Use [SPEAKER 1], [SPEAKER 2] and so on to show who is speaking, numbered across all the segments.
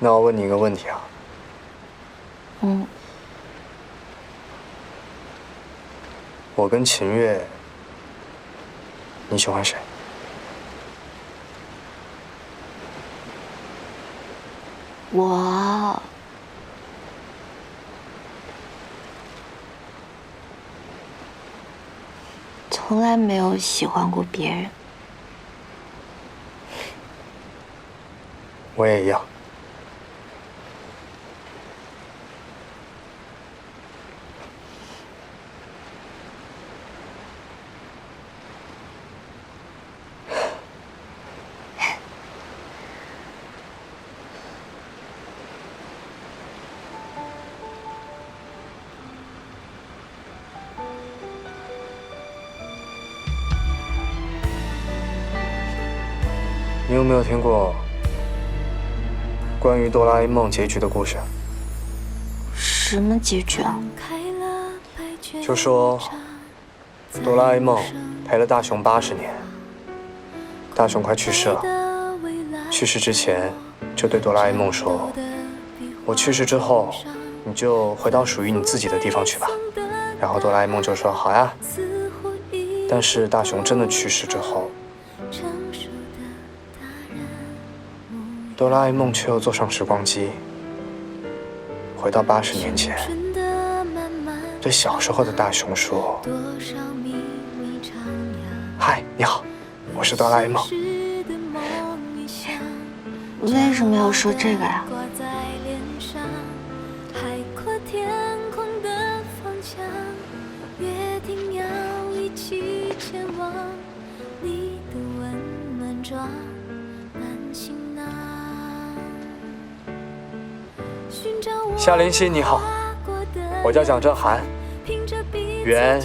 [SPEAKER 1] 那我问你一个问题啊。我跟秦月，你喜欢谁？
[SPEAKER 2] 我从来没有喜欢过别人。
[SPEAKER 1] 我也一样。你有没有听过关于哆啦 A 梦结局的故事？
[SPEAKER 2] 什么结局啊？
[SPEAKER 1] 就说哆啦 A 梦陪了大雄80年，大雄快去世了，去世之前就对哆啦 A 梦说：“我去世之后，你就回到属于你自己的地方去吧。”然后哆啦 A 梦就说：“好呀。”但是大雄真的去世之后，哆啦 A 梦却又坐上时光机，回到80年前，对小时候的大雄说：“嗨，你好，我是哆啦 A 梦。”
[SPEAKER 2] 为什么要说这个呀？
[SPEAKER 1] 夏林熙你好，我叫蒋正涵，原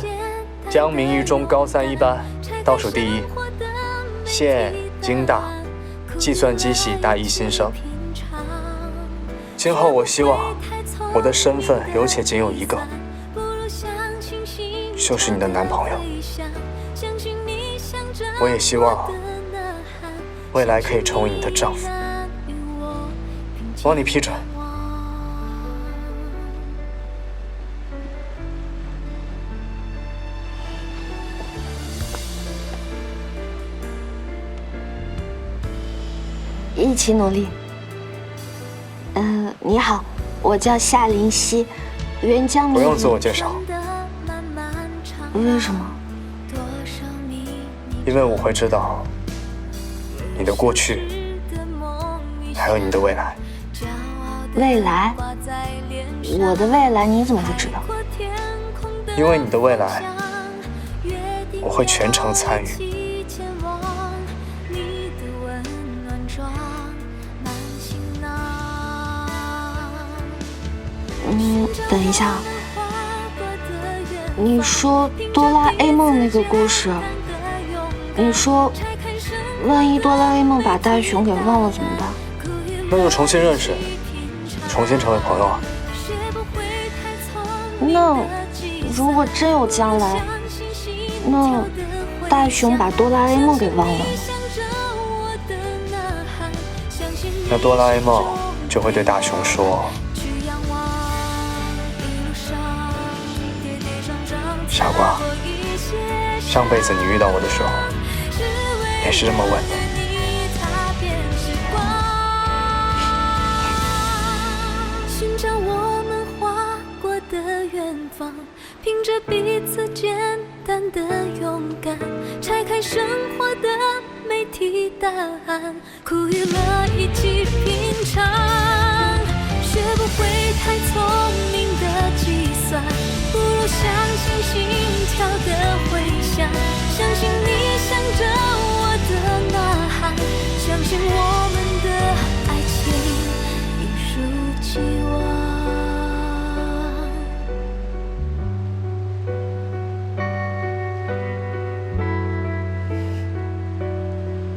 [SPEAKER 1] 江明一中高3一班，倒数第一，现京大计算机系大1新生。今后我希望我的身份有且仅有一个，就是你的男朋友。我也希望未来可以成为你的丈夫，望你批准。
[SPEAKER 2] 一起努力。你好，我叫夏林熙，原江明。
[SPEAKER 1] 不用自我介绍。
[SPEAKER 2] 为什么？
[SPEAKER 1] 因为我会知道你的过去，还有你的未来。
[SPEAKER 2] 未来？我的未来你怎么会知道？
[SPEAKER 1] 因为你的未来，我会全程参与。
[SPEAKER 2] 等一下，你说哆啦 A 梦那个故事，你说万一哆啦 A 梦把大雄给忘了怎么办？
[SPEAKER 1] 那就重新认识，重新成为朋友啊。
[SPEAKER 2] 那如果真有将来，那大雄把哆啦 A 梦给忘了吗？
[SPEAKER 1] 那哆啦 A 梦就会对大雄说：“傻瓜，上辈子你遇到我的时候，也是这么问的。”
[SPEAKER 3] 寻找我们划过的远方，凭着彼此简单的勇敢，拆开生活的每题答案，苦与乐一起品尝。